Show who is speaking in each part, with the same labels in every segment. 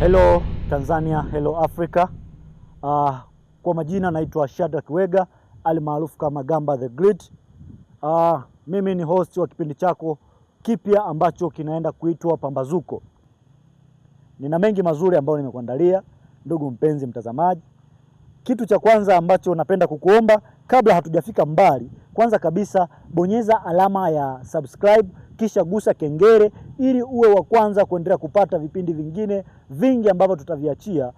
Speaker 1: Hello Tanzania, hello Africa. Kwa majina naitwa Shadrack Wega almaarufu kama Gamba the Great. Mimi ni host wa kipindi chako kipya ambacho kinaenda kuitwa Pambazuko. Nina mengi mazuri ambayo nimekuandalia ndugu mpenzi mtazamaji. Kitu cha kwanza ambacho napenda kukuomba kabla hatujafika mbali, kwanza kabisa bonyeza alama ya subscribe kisha gusa kengele ili uwe wa kwanza kuendelea kupata vipindi vingine vingi ambavyo tutaviachia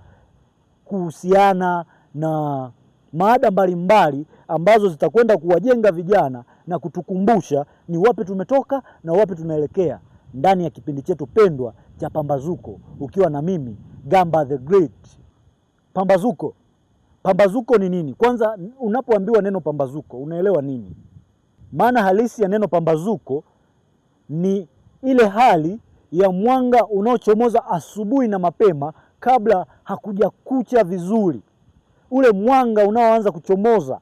Speaker 1: kuhusiana na maada mbalimbali ambazo zitakwenda kuwajenga vijana na kutukumbusha ni wapi tumetoka na wapi tunaelekea ndani ya kipindi chetu pendwa cha Pambazuko, ukiwa na mimi Gamba the Great. Pambazuko. Pambazuko ni nini? Kwanza unapoambiwa neno pambazuko unaelewa nini? Maana halisi ya neno pambazuko ni ile hali ya mwanga unaochomoza asubuhi na mapema kabla hakuja kucha vizuri. Ule mwanga unaoanza kuchomoza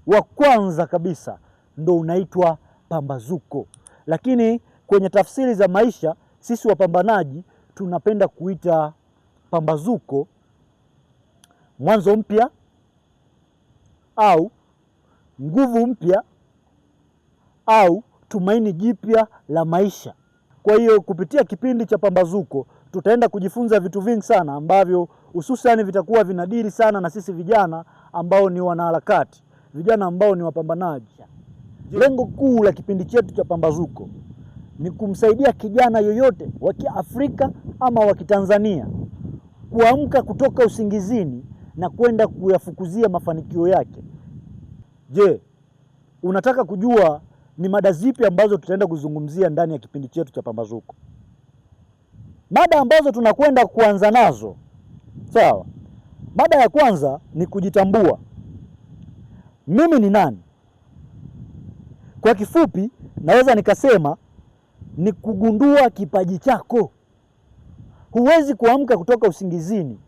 Speaker 1: wa kwanza kabisa ndo unaitwa pambazuko. Lakini kwenye tafsiri za maisha sisi wapambanaji tunapenda kuita pambazuko mwanzo mpya au nguvu mpya au tumaini jipya la maisha. Kwa hiyo kupitia kipindi cha Pambazuko tutaenda kujifunza vitu vingi sana ambavyo hususani vitakuwa vinadiri sana na sisi vijana ambao ni wanaharakati, vijana ambao ni wapambanaji. Lengo kuu la kipindi chetu cha Pambazuko ni kumsaidia kijana yoyote wa Kiafrika ama wa Kitanzania kuamka kutoka usingizini na kwenda kuyafukuzia mafanikio yake. Je, unataka kujua ni mada zipi ambazo tutaenda kuzungumzia ndani ya kipindi chetu cha Pambazuko? Mada ambazo tunakwenda kuanza nazo, sawa? Mada ya kwanza ni kujitambua. Mimi ni nani? Kwa kifupi naweza nikasema ni kugundua kipaji chako. Huwezi kuamka kutoka usingizini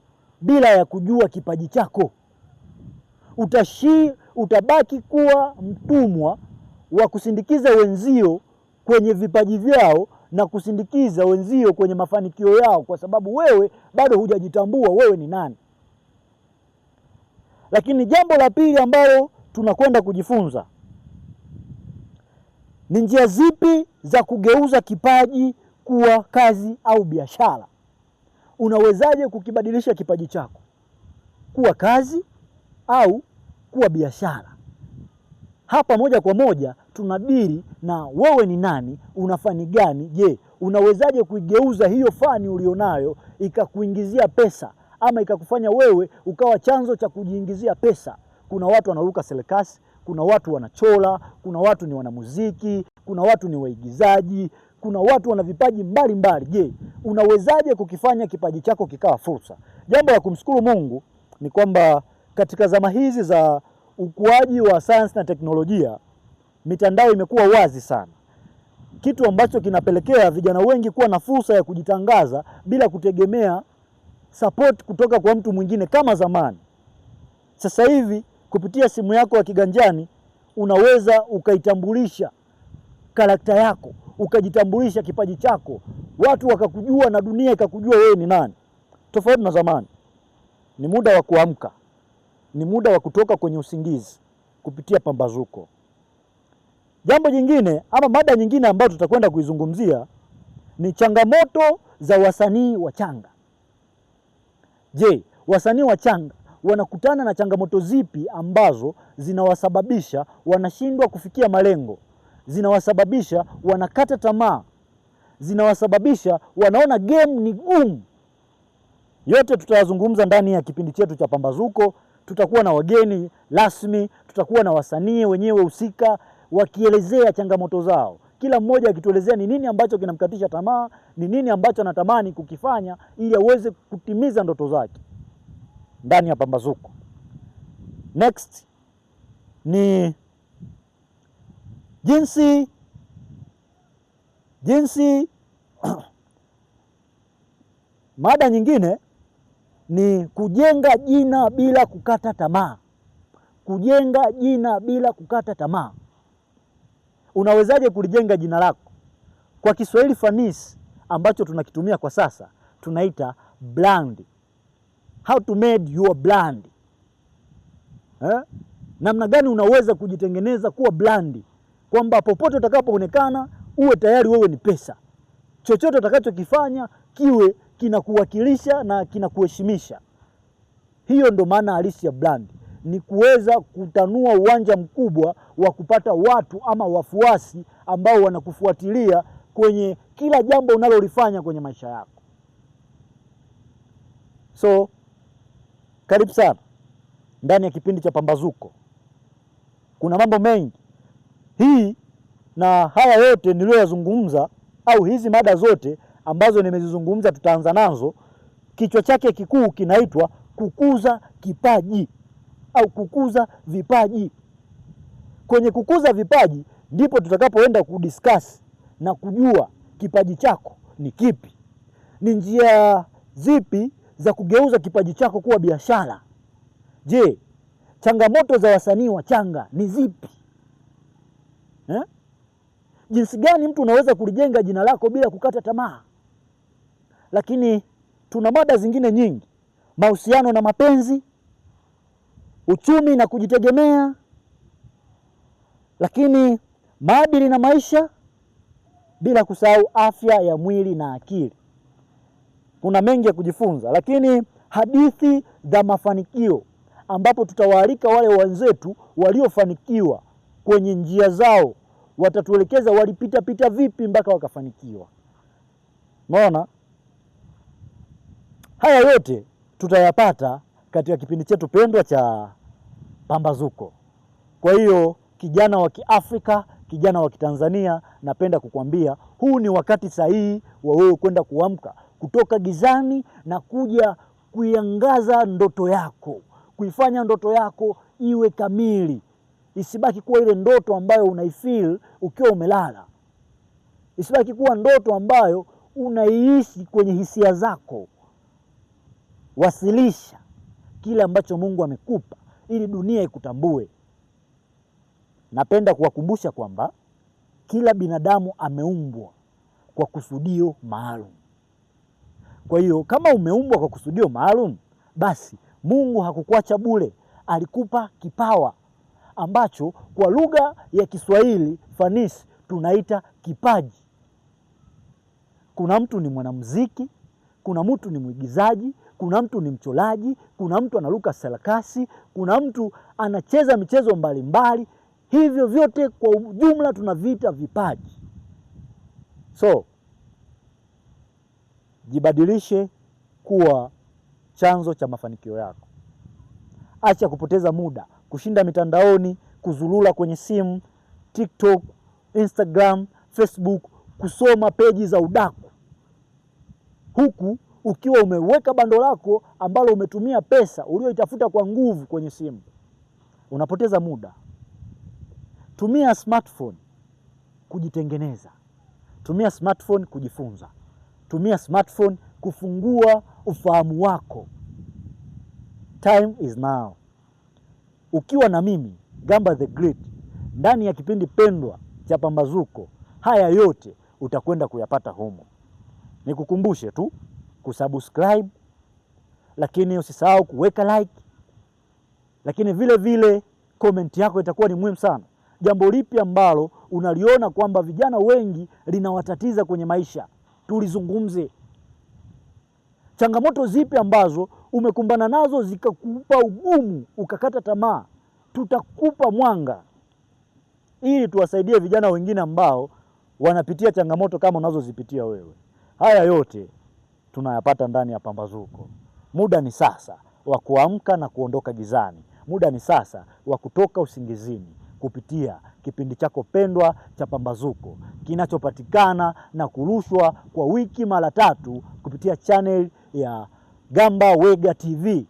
Speaker 1: bila ya kujua kipaji chako. Utabaki kuwa mtumwa wa kusindikiza wenzio kwenye vipaji vyao na kusindikiza wenzio kwenye mafanikio yao, kwa sababu wewe bado hujajitambua wewe ni nani. Lakini jambo la pili ambalo tunakwenda kujifunza ni njia zipi za kugeuza kipaji kuwa kazi au biashara. Unawezaje kukibadilisha kipaji chako kuwa kazi au kuwa biashara? Hapa moja kwa moja tunadili na wewe ni nani, una fani gani. Je, unawezaje kuigeuza hiyo fani ulionayo ikakuingizia pesa ama ikakufanya wewe ukawa chanzo cha kujiingizia pesa? Kuna watu wanaruka serekasi, kuna watu wanachora, kuna watu ni wanamuziki, kuna watu ni waigizaji, kuna watu wana vipaji mbalimbali. Je, unawezaje kukifanya kipaji chako kikawa fursa? Jambo la kumshukuru Mungu ni kwamba katika zama hizi za ukuaji wa sayansi na teknolojia, mitandao imekuwa wazi sana, kitu ambacho kinapelekea vijana wengi kuwa na fursa ya kujitangaza bila kutegemea support kutoka kwa mtu mwingine kama zamani. Sasa hivi kupitia simu yako ya kiganjani unaweza ukaitambulisha karakta yako, ukajitambulisha kipaji chako, watu wakakujua na dunia ikakujua wewe ni nani. Tofauti na zamani. Ni muda wa kuamka, ni muda wa kutoka kwenye usingizi kupitia Pambazuko. Jambo jingine ama mada nyingine ambayo tutakwenda kuizungumzia ni changamoto za wasanii wachanga. Je, wasanii wachanga wanakutana na changamoto zipi ambazo zinawasababisha wanashindwa kufikia malengo, zinawasababisha wanakata tamaa, zinawasababisha wanaona game ni gumu? Yote tutayazungumza ndani ya kipindi chetu cha Pambazuko. Tutakuwa na wageni rasmi, tutakuwa na wasanii wenyewe husika wakielezea changamoto zao, kila mmoja akituelezea ni nini ambacho kinamkatisha tamaa, ni nini ambacho anatamani kukifanya ili aweze kutimiza ndoto zake ndani ya Pambazuko. Next ni jinsi mada nyingine ni kujenga jina bila kukata tamaa. Kujenga jina bila kukata tamaa. Unawezaje kulijenga jina lako? Kwa Kiswahili fanisi ambacho tunakitumia kwa sasa, tunaita brand. How to made your brand. Namna gani unaweza kujitengeneza kuwa brand, kwamba popote utakapoonekana uwe tayari wewe ni pesa. Chochote utakachokifanya kiwe kinakuwakilisha na kinakuheshimisha. Hiyo ndo maana halisi ya brand, ni kuweza kutanua uwanja mkubwa wa kupata watu ama wafuasi ambao wanakufuatilia kwenye kila jambo unalolifanya kwenye maisha yako. So karibu sana ndani ya kipindi cha Pambazuko. Kuna mambo mengi hii na haya yote niliyoyazungumza, au hizi mada zote ambazo nimezizungumza tutaanza nazo. Kichwa chake kikuu kinaitwa kukuza kipaji au kukuza vipaji. Kwenye kukuza vipaji ndipo tutakapoenda kudiscuss na kujua kipaji chako ni kipi, ni njia zipi za kugeuza kipaji chako kuwa biashara. Je, changamoto za wasanii wachanga ni zipi? Jinsi gani mtu unaweza kulijenga jina lako bila kukata tamaa? Lakini tuna mada zingine nyingi: mahusiano na mapenzi, uchumi na kujitegemea, lakini maadili na maisha, bila kusahau afya ya mwili na akili. Kuna mengi ya kujifunza, lakini hadithi za mafanikio, ambapo tutawaalika wale wenzetu waliofanikiwa kwenye njia zao, watatuelekeza walipita vipi mpaka wakafanikiwa. Unaona? Haya yote tutayapata katika kipindi chetu pendwa cha Pambazuko. Kwa hiyo kijana wa Kiafrika, kijana wa Kitanzania, napenda kukwambia huu ni wakati sahihi wa wewe kwenda kuamka kutoka gizani na kuja kuiangaza ndoto yako, kuifanya ndoto yako iwe kamili. Isibaki kuwa ile ndoto ambayo unaifeel ukiwa umelala. Isibaki kuwa ndoto ambayo unaiishi kwenye hisia zako. Wasilisha kile ambacho Mungu amekupa ili dunia ikutambue. Napenda kuwakumbusha kwamba kila binadamu ameumbwa kwa kusudio maalum. Kwa hiyo kama umeumbwa kwa kusudio maalum, basi Mungu hakukuacha bure. Alikupa kipawa ambacho kwa lugha ya Kiswahili fanisi tunaita kipaji. Kuna mtu ni mwanamuziki, kuna mtu ni mwigizaji, kuna mtu ni mcholaji, kuna mtu anaruka sarakasi, kuna mtu anacheza michezo mbalimbali. Hivyo vyote kwa ujumla tunaviita vipaji. So jibadilishe kuwa chanzo cha mafanikio yako. Acha kupoteza muda kushinda mitandaoni, kuzulula kwenye simu, TikTok, Instagram, Facebook, kusoma peji za udaku, huku ukiwa umeweka bando lako ambalo umetumia pesa ulioitafuta kwa nguvu kwenye simu. Unapoteza muda. Tumia smartphone kujitengeneza. Tumia smartphone kujifunza. Tumia smartphone kufungua ufahamu wako. Time is now. Ukiwa na mimi Gamba the Great ndani ya kipindi pendwa cha Pambazuko, haya yote utakwenda kuyapata humo. Nikukumbushe tu kusubscribe, lakini usisahau kuweka like, lakini vile vile comment yako itakuwa ni muhimu sana. Jambo lipi ambalo unaliona kwamba vijana wengi linawatatiza kwenye maisha, tulizungumze. Changamoto zipi ambazo umekumbana nazo zikakupa ugumu ukakata tamaa, tutakupa mwanga ili tuwasaidie vijana wengine ambao wanapitia changamoto kama unazozipitia wewe. Haya yote tunayapata ndani ya Pambazuko. Muda ni sasa wa kuamka na kuondoka gizani. Muda ni sasa wa kutoka usingizini kupitia kipindi chako pendwa cha Pambazuko, kinachopatikana na kurushwa kwa wiki mara 3 kupitia channel ya Gamba Wega TV.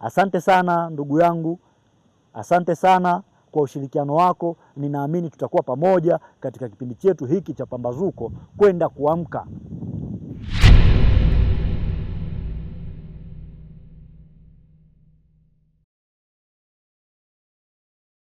Speaker 1: Asante sana ndugu yangu. Asante sana kwa ushirikiano wako. Ninaamini tutakuwa pamoja katika kipindi chetu hiki cha Pambazuko kwenda kuamka.